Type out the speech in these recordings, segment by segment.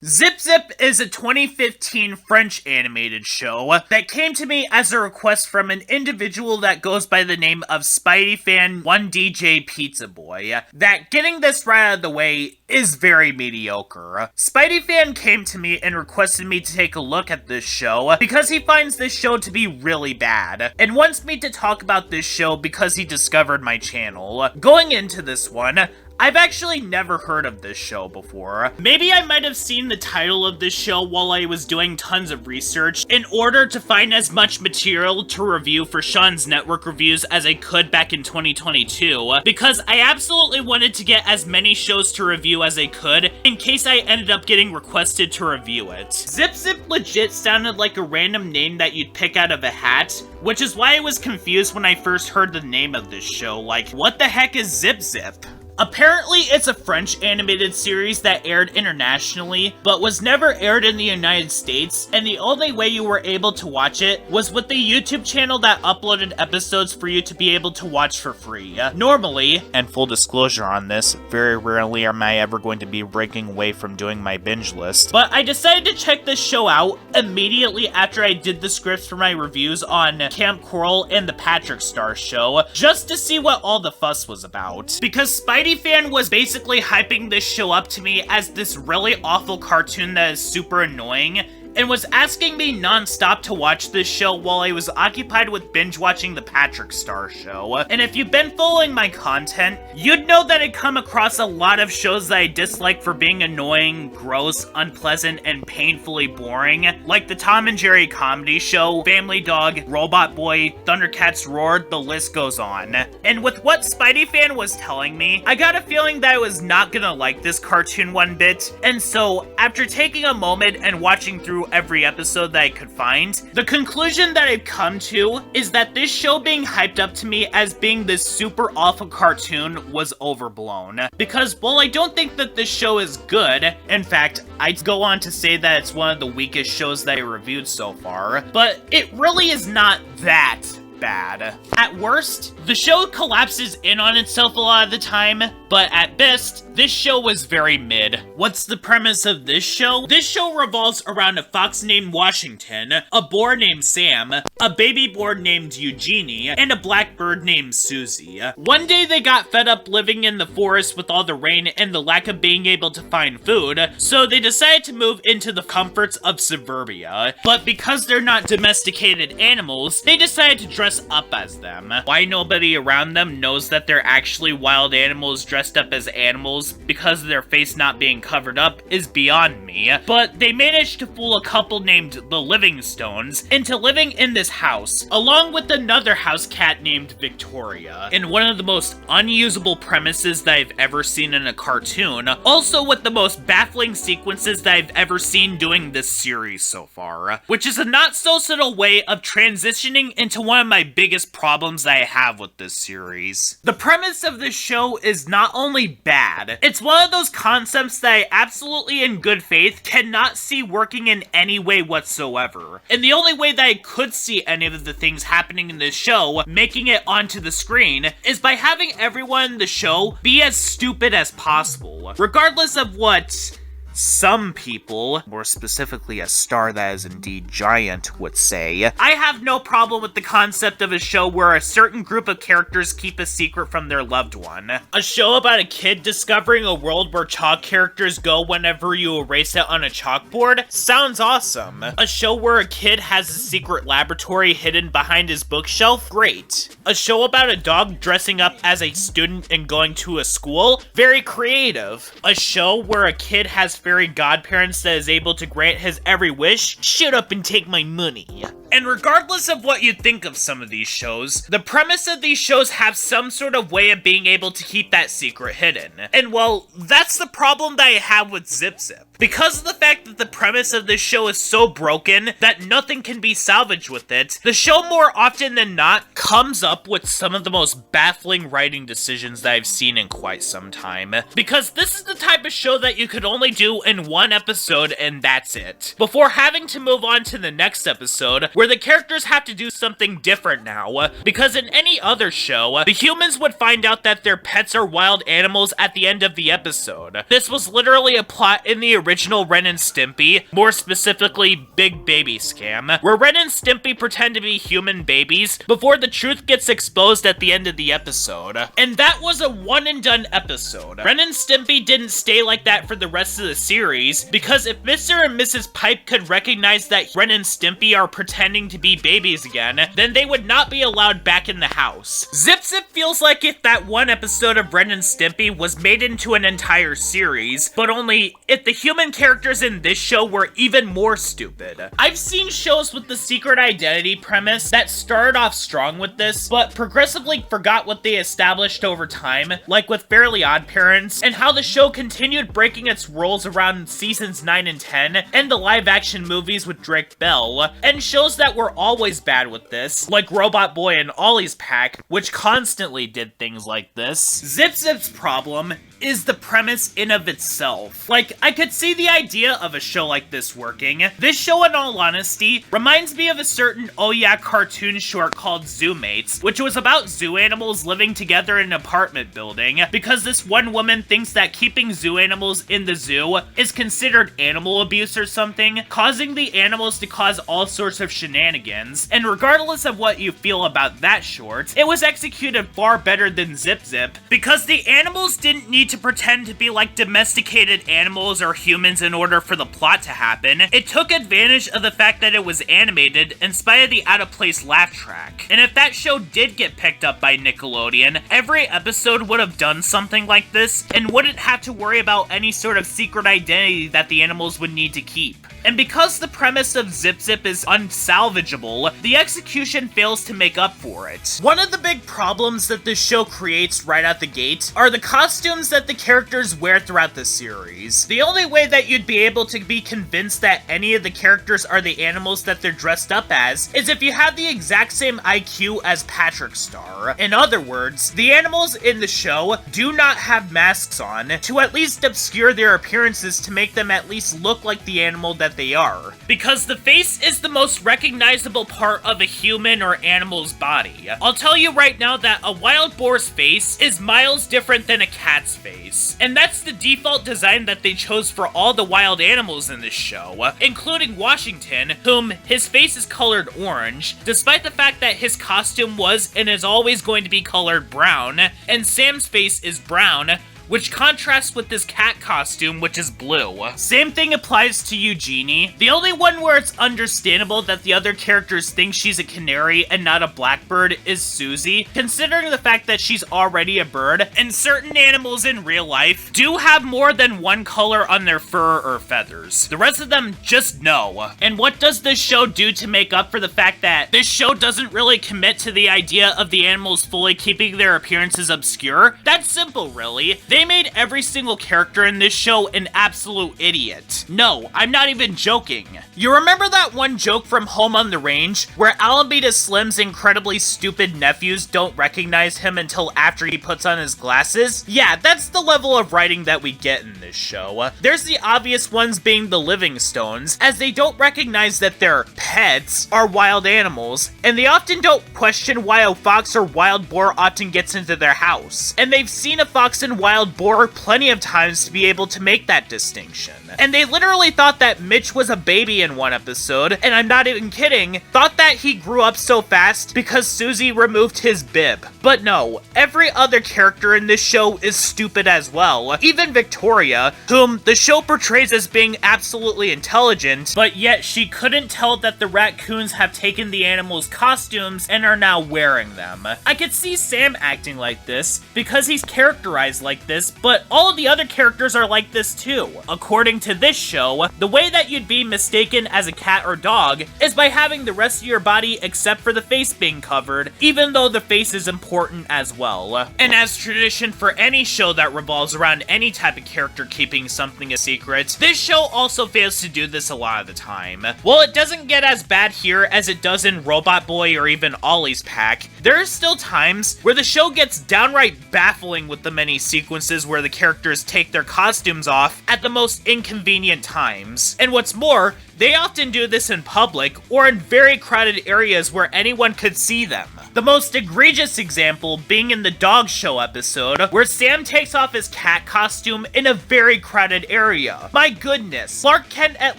Zip Zip is a 2015 French animated show that came to me as a request from an individual that goes by the name of SPIDEY Fan 1DJ Pizza Boy. That, getting this right out of the way, is very mediocre. SPIDEY Fan came to me and requested me to take a look at this show because he finds this show to be really bad, and wants me to talk about this show because he discovered my channel. Going into this one, I've actually never heard of this show before. Maybe I might have seen the title of this show while I was doing tons of research in order to find as much material to review for Sean's network reviews as I could back in 2022, because I absolutely wanted to get as many shows to review as I could in case I ended up getting requested to review it. Zip Zip legit sounded like a random name that you'd pick out of a hat, which is why I was confused when I first heard the name of this show. Like, what the heck is Zip Zip? Apparently, it's a French animated series that aired internationally, but was never aired in the United States, and the only way you were able to watch it was with the YouTube channel that uploaded episodes for you to be able to watch for free. Normally, and full disclosure on this, very rarely am I ever going to be breaking away from doing my binge list, but I decided to check this show out immediately after I did the scripts for my reviews on Camp Coral and the Patrick Star Show, just to see what all the fuss was about. Because SPIDEY Fan was basically hyping this show up to me as this really awful cartoon that is super annoying, and was asking me non-stop to watch this show while I was occupied with binge-watching the Patrick Star Show. And if you've been following my content, you'd know that I come across a lot of shows that I dislike for being annoying, gross, unpleasant, and painfully boring, like the Tom and Jerry Comedy Show, Family Dog, Robot Boy, Thundercats Roar, the list goes on. And with what SPIDEY Fan was telling me, I got a feeling that I was not gonna like this cartoon one bit, and so, after taking a moment and watching through every episode that I could find, the conclusion that I've come to is that this show being hyped up to me as being this super awful cartoon was overblown. Because while I don't think that this show is good, in fact, I'd go on to say that it's one of the weakest shows that I reviewed so far, but it really is not that bad. At worst, the show collapses in on itself a lot of the time, but at best, this show was very mid. What's the premise of this show? This show revolves around a fox named Washington, a boar named Sam, a baby boar named Eugenie, and a blackbird named Susie. One day they got fed up living in the forest with all the rain and the lack of being able to find food, so they decided to move into the comforts of suburbia. But because they're not domesticated animals, they decided to dress up as them. Why nobody around them knows that they're actually wild animals dressed up as animals because of their face not being covered up is beyond me, but they managed to fool a couple named the Livingstones into living in this house, along with another house cat named Victoria, in one of the most unusable premises that I've ever seen in a cartoon, also with the most baffling sequences that I've ever seen doing this series so far, which is a not-so-subtle way of transitioning into one of my biggest problems that I have with this series. The premise of this show is not only bad, it's one of those concepts that I absolutely in good faith cannot see working in any way whatsoever. And the only way that I could see any of the things happening in this show making it onto the screen is by having everyone in the show be as stupid as possible, regardless of what some people, more specifically a star that is indeed giant, would say. I have no problem with the concept of a show where a certain group of characters keep a secret from their loved one. A show about a kid discovering a world where chalk characters go whenever you erase it on a chalkboard sounds awesome. A show where a kid has a secret laboratory hidden behind his bookshelf? Great. A show about a dog dressing up as a student and going to a school? Very creative. A show where a kid has fairy godparents that is able to grant his every wish? Shut up and take my money. And regardless of what you think of some of these shows, the premise of these shows have some sort of way of being able to keep that secret hidden. And well, that's the problem that I have with Zip Zip. Because of the fact that the premise of this show is so broken that nothing can be salvaged with it, the show more often than not comes up with some of the most baffling writing decisions that I've seen in quite some time. Because this is the type of show that you could only do do in one episode and that's it, before having to move on to the next episode, where the characters have to do something different now, because in any other show, the humans would find out that their pets are wild animals at the end of the episode. This was literally a plot in the original Ren and Stimpy, more specifically Big Baby Scam, where Ren and Stimpy pretend to be human babies before the truth gets exposed at the end of the episode. And that was a one and done episode. Ren and Stimpy didn't stay like that for the rest of the series, because if Mr. and Mrs. Pipe could recognize that Ren and Stimpy are pretending to be babies again, then they would not be allowed back in the house. Zip Zip feels like if that one episode of Ren and Stimpy was made into an entire series, but only if the human characters in this show were even more stupid. I've seen shows with the secret identity premise that started off strong with this, but progressively forgot what they established over time, like with Fairly Odd Parents, and how the show continued breaking its rules around seasons 9 and 10, and the live-action movies with Drake Bell, and shows that were always bad with this, like Robot Boy and Ollie's Pack, which constantly did things like this. Zip Zip's problem is the premise in of itself. Like, I could see the idea of a show like this working. This show, in all honesty, reminds me of a certain Oh Yeah cartoon short called Zoo Mates, which was about zoo animals living together in an apartment building, because this one woman thinks that keeping zoo animals in the zoo is considered animal abuse or something, causing the animals to cause all sorts of shenanigans, and regardless of what you feel about that short, it was executed far better than Zip Zip, because the animals didn't need to pretend to be like domesticated animals or humans in order for the plot to happen. It took advantage of the fact that it was animated in spite of the out-of-place laugh track. And if that show did get picked up by Nickelodeon, every episode would have done something like this and wouldn't have to worry about any sort of secret identity that the animals would need to keep. And because the premise of Zip Zip is unsalvageable, the execution fails to make up for it. One of the big problems that this show creates right out the gate are the costumes that the characters wear throughout the series. The only way that you'd be able to be convinced that any of the characters are the animals that they're dressed up as is if you have the exact same IQ as Patrick Star. In other words, the animals in the show do not have masks on to at least obscure their appearances to make them at least look like the animal that they are. Because the face is the most recognizable part of a human or animal's body. I'll tell you right now that a wild boar's face is miles different than a cat's face. And that's the default design that they chose for all the wild animals in this show, including Washington, whom his face is colored orange, despite the fact that his costume was and is always going to be colored brown, and Sam's face is brown, which contrasts with this cat costume, which is blue. Same thing applies to Eugenie. The only one where it's understandable that the other characters think she's a canary and not a blackbird is Susie, considering the fact that she's already a bird, and certain animals in real life do have more than one color on their fur or feathers. The rest of them just no. And what does this show do to make up for the fact that this show doesn't really commit to the idea of the animals fully keeping their appearances obscure? That's simple, really. They made every single character in this show an absolute idiot. No, I'm not even joking. You remember that one joke from Home on the Range, where Alameda Slim's incredibly stupid nephews don't recognize him until after he puts on his glasses? Yeah, that's the level of writing that we get in this show. There's the obvious ones being the Livingstones, as they don't recognize that their pets are wild animals, and they often don't question why a fox or wild boar often gets into their house. And they've seen a fox and wild boar plenty of times to be able to make that distinction. And they literally thought that Mitch was a baby in one episode, and I'm not even kidding, thought that he grew up so fast because Susie removed his bib. But no, every other character in this show is stupid as well. Even Victoria, whom the show portrays as being absolutely intelligent, but yet she couldn't tell that the raccoons have taken the animals' costumes and are now wearing them. I could see Sam acting like this because he's characterized like this, but all of the other characters are like this too. According to this show, the way that you'd be mistaken as a cat or dog is by having the rest of your body except for the face being covered, even though the face is important as well. And as tradition for any show that revolves around any type of character keeping something a secret, this show also fails to do this a lot of the time. While it doesn't get as as bad here as it does in Robot Boy or even Ollie's Pack, there are still times where the show gets downright baffling with the many sequences where the characters take their costumes off at the most inconvenient times. And what's more, they often do this in public or in very crowded areas where anyone could see them. The most egregious example being in the dog show episode, where Sam takes off his cat costume in a very crowded area. My goodness, Clark Kent at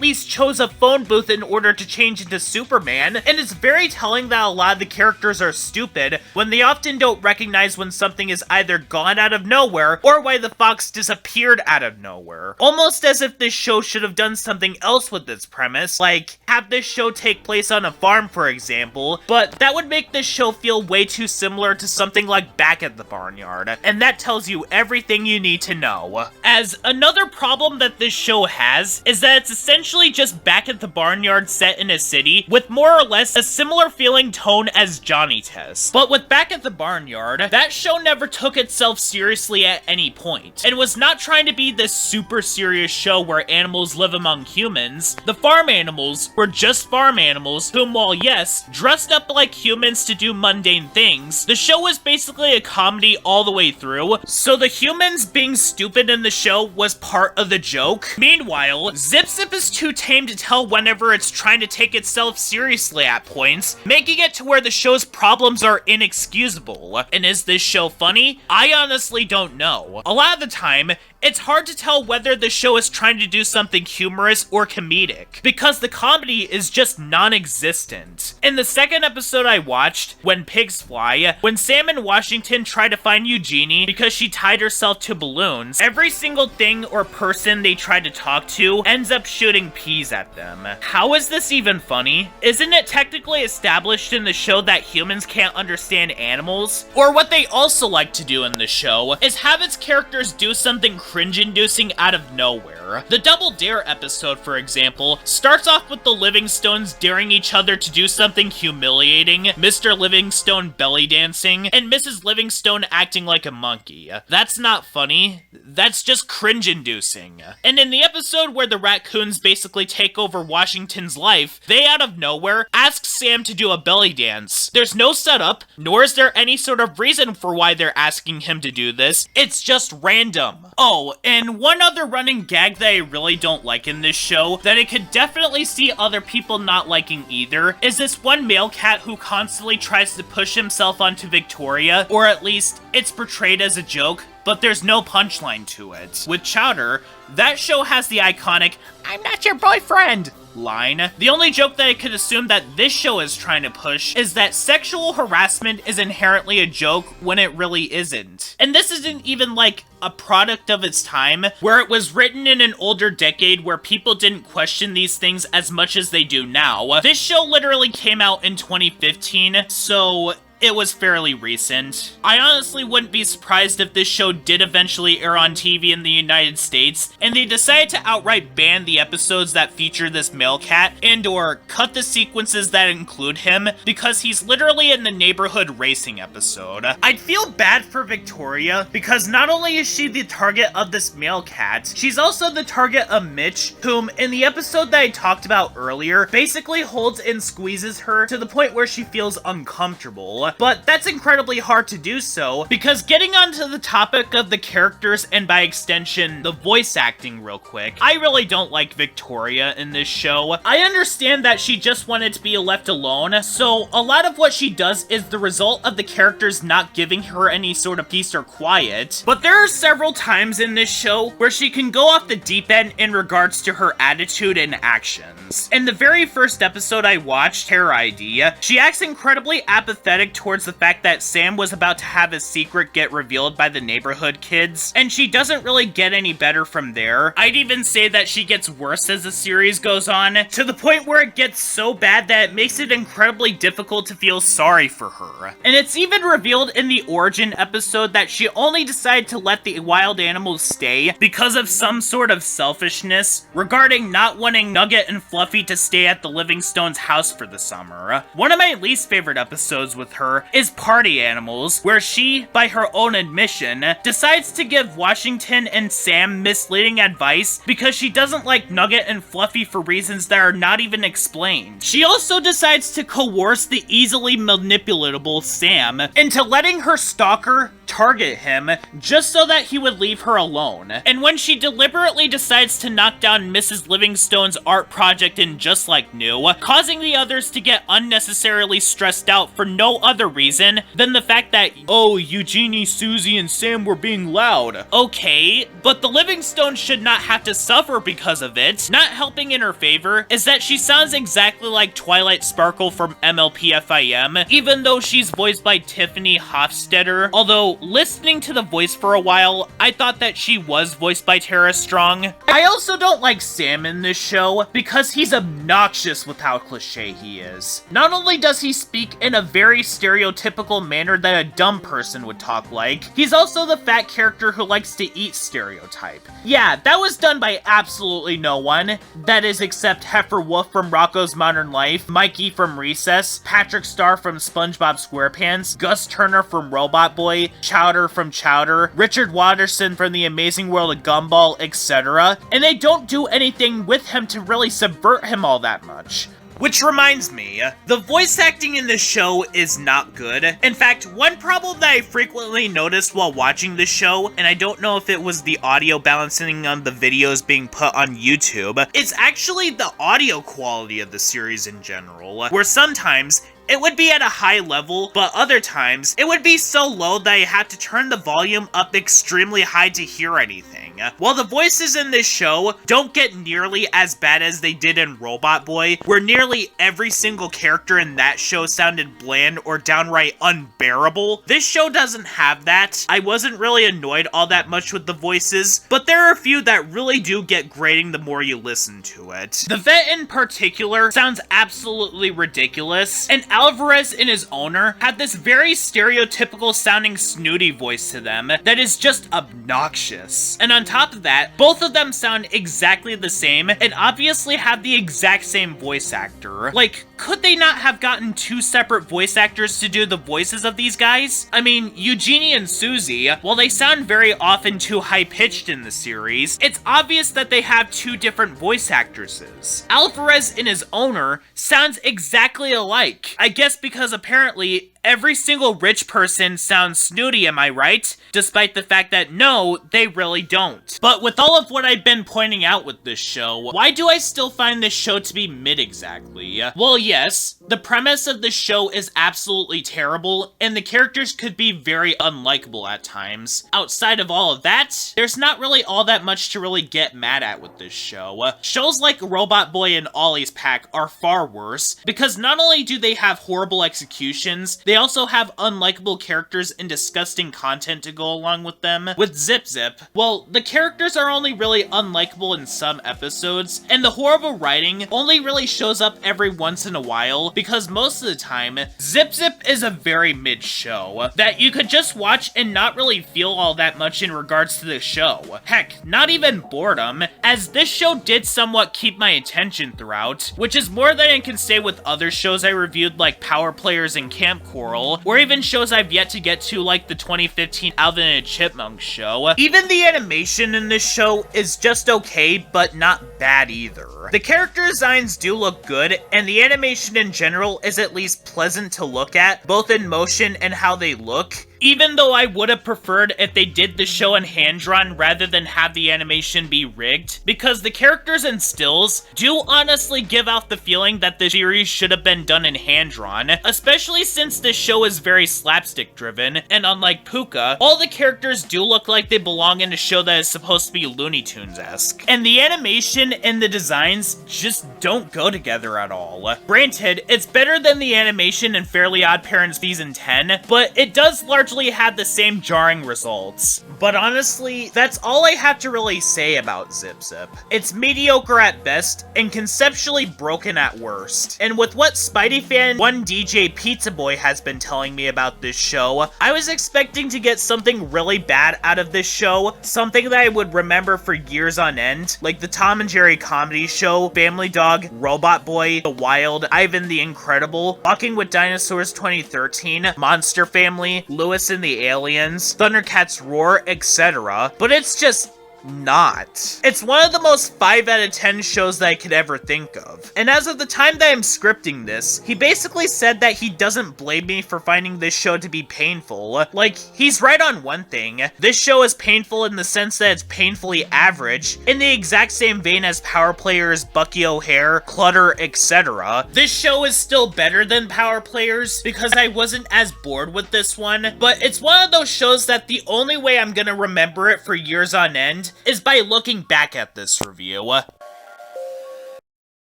least chose a phone booth in order to change into Superman, and it's very telling that a lot of the characters are stupid when they often don't recognize when something is either gone out of nowhere or why the fox disappeared out of nowhere. Almost as if this show should have done something else with its premise, like have this show take place on a farm for example, but that would make this show feel way too similar to something like Back at the Barnyard, and that tells you everything you need to know. As another problem that this show has is that it's essentially just Back at the Barnyard set in a city with more or less a similar feeling tone as Johnny Test. But with Back at the Barnyard, that show never took itself seriously at any point, and was not trying to be this super serious show where animals live among humans. The farm animals were just farm animals whom, while yes, dressed up like humans to do mundane things, the show was basically a comedy all the way through, so the humans being stupid in the show was part of the joke. Meanwhile, Zip Zip is too tame to tell whenever it's trying to take itself seriously at points, making it to where the show's problems are inexcusable. And is this show funny? I honestly don't know. A lot of the time, it's hard to tell whether the show is trying to do something humorous or comedic, because the comedy is just non-existent. In the second episode I watched, When Pigs Fly, when Sam and Washington try to find Eugenie because she tied herself to balloons, every single thing or person they try to talk to ends up shooting peas at them. How is this even funny? Isn't it technically established in the show that humans can't understand animals? Or what they also like to do in the show is have its characters do something cringe-inducing out of nowhere. The Double Dare episode, for example, starts off with the Livingstones daring each other to do something humiliating, Mr. Livingstone belly dancing, and Mrs. Livingstone acting like a monkey. That's not funny. That's just cringe-inducing. And in the episode where the raccoons basically take over Washington's life, they out of nowhere ask Sam to do a belly dance. There's no setup, nor is there any sort of reason for why they're asking him to do this. It's just random. Oh, and one other running gag that I really don't like in this show, that I could definitely see other people not liking either, is this one male cat who constantly tries to push himself onto Victoria, or at least it's portrayed as a joke, but there's no punchline to it. With Chowder, that show has the iconic, "I'm not your boyfriend" line. The only joke that I could assume that this show is trying to push is that sexual harassment is inherently a joke when it really isn't. And this isn't even like a product of its time, where it was written in an older decade where people didn't question these things as much as they do now. This show literally came out in 2015, so it was fairly recent. I honestly wouldn't be surprised if this show did eventually air on TV in the United States, and they decided to outright ban the episodes that feature this male cat, and or cut the sequences that include him, because he's literally in the neighborhood racing episode. I'd feel bad for Victoria, because not only is she the target of this male cat, she's also the target of Mitch, whom, in the episode that I talked about earlier, basically holds and squeezes her to the point where she feels uncomfortable. But that's incredibly hard to do so, because getting onto the topic of the characters and by extension, the voice acting real quick, I really don't like Victoria in this show. I understand that she just wanted to be left alone, so a lot of what she does is the result of the characters not giving her any sort of peace or quiet, but there are several times in this show where she can go off the deep end in regards to her attitude and actions. In the very first episode I watched, Terror ID, she acts incredibly apathetic towards the fact that Sam was about to have his secret get revealed by the neighborhood kids, and she doesn't really get any better from there. I'd even say that she gets worse as the series goes on, to the point where it gets so bad that it makes it incredibly difficult to feel sorry for her. And it's even revealed in the origin episode that she only decided to let the wild animals stay because of some sort of selfishness regarding not wanting Nugget and Fluffy to stay at the Livingstones' house for the summer. One of my least favorite episodes with her her is Party Animals, where she, by her own admission, decides to give Washington and Sam misleading advice because she doesn't like Nugget and Fluffy for reasons that are not even explained. She also decides to coerce the easily manipulatable Sam into letting her stalker target him just so that he would leave her alone. And when she deliberately decides to knock down Mrs. Livingstone's art project in Just Like New, causing the others to get unnecessarily stressed out for no other reason than the fact that, oh, Eugenie, Susie, and Sam were being loud. Okay, but the Livingstones should not have to suffer because of it. Not helping in her favor is that she sounds exactly like Twilight Sparkle from MLPFIM, even though she's voiced by Tiffany Hofstetter, although listening to the voice for a while, I thought that she was voiced by Tara Strong. I also don't like Sam in this show because he's obnoxious with how cliche he is. Not only does he speak in a very stereotypical manner that a dumb person would talk like, he's also the fat character who likes to eat stereotype. Yeah, that was done by absolutely no one. That is except Heifer Wolf from Rocko's Modern Life, Mikey from Recess, Patrick Star from SpongeBob SquarePants, Gus Turner from Robot Boy, Chowder from Chowder, Richard Watterson from The Amazing World of Gumball, etc. And they don't do anything with him to really subvert him all that much. Which reminds me, the voice acting in this show is not good. In fact, one problem that I frequently noticed while watching this show, and I don't know if it was the audio balancing on the videos being put on YouTube, is actually the audio quality of the series in general, where sometimes it would be at a high level, but other times, it would be so low that I had to turn the volume up extremely high to hear anything. While the voices in this show don't get nearly as bad as they did in Robot Boy, where nearly every single character in that show sounded bland or downright unbearable, this show doesn't have that. I wasn't really annoyed all that much with the voices, but there are a few that really do get grating the more you listen to it. The vet in particular sounds absolutely ridiculous, and Alvarez and his owner have this very stereotypical sounding snooty voice to them that is just obnoxious. And on top of that, both of them sound exactly the same and obviously have the exact same voice actor. Like, could they not have gotten two separate voice actors to do the voices of these guys? I mean, Eugenie and Susie, while they sound very often too high-pitched in the series, it's obvious that they have two different voice actresses. Alvarez and his owner sounds exactly alike. I guess because apparently every single rich person sounds snooty, am I right? Despite the fact that no, they really don't. But with all of what I've been pointing out with this show, why do I still find this show to be mid exactly? Well, yes, the premise of the show is absolutely terrible, and the characters could be very unlikable at times. Outside of all of that, there's not really all that much to really get mad at with this show. Shows like Robot Boy and Ollie's Pack are far worse, because not only do they have horrible executions, they also have unlikable characters and disgusting content to go along with them. With Zip Zip, well, the characters are only really unlikable in some episodes, and the horrible writing only really shows up every once in a while, because most of the time, Zip Zip is a very mid show that you could just watch and not really feel all that much in regards to the show. Heck, not even boredom, as this show did somewhat keep my attention throughout, which is more than I can say with other shows I reviewed like Power Players and Camp Coral, or even shows I've yet to get to like the 2015 Alvin and the Chipmunks show. Even the animation in this show is just okay, but not bad either. The character designs do look good, and the animation in general is at least pleasant to look at, both in motion and how they look. Even though I would have preferred if they did the show in hand-drawn rather than have the animation be rigged, because the characters and stills do honestly give out the feeling that the series should have been done in hand-drawn, especially since this show is very slapstick-driven, and unlike Puka, all the characters do look like they belong in a show that is supposed to be Looney Tunes-esque. And the animation and the designs just don't go together at all. Granted, it's better than the animation in Fairly Odd Parents Season 10, but it does largely largely had the same jarring results. But honestly, that's all I have to really say about Zip Zip. It's mediocre at best, and conceptually broken at worst. And with what Spidey fan 1DJ Pizza Boy has been telling me about this show, I was expecting to get something really bad out of this show, something that I would remember for years on end, like the Tom and Jerry comedy show, Family Dog, Robot Boy, The Wild, Ivan the Incredible, Walking with Dinosaurs 2013, Monster Family, Lewis and the Aliens, Thundercats Roar, etc. But it's just not. It's one of the most 5 out of 10 shows that I could ever think of. And as of the time that I'm scripting this, he basically said that he doesn't blame me for finding this show to be painful. Like, he's right on one thing. This show is painful in the sense that it's painfully average, in the exact same vein as Power Players, Bucky O'Hare, Clutter, etc. This show is still better than Power Players because I wasn't as bored with this one, but it's one of those shows that the only way I'm gonna remember it for years on end is by looking back at this review.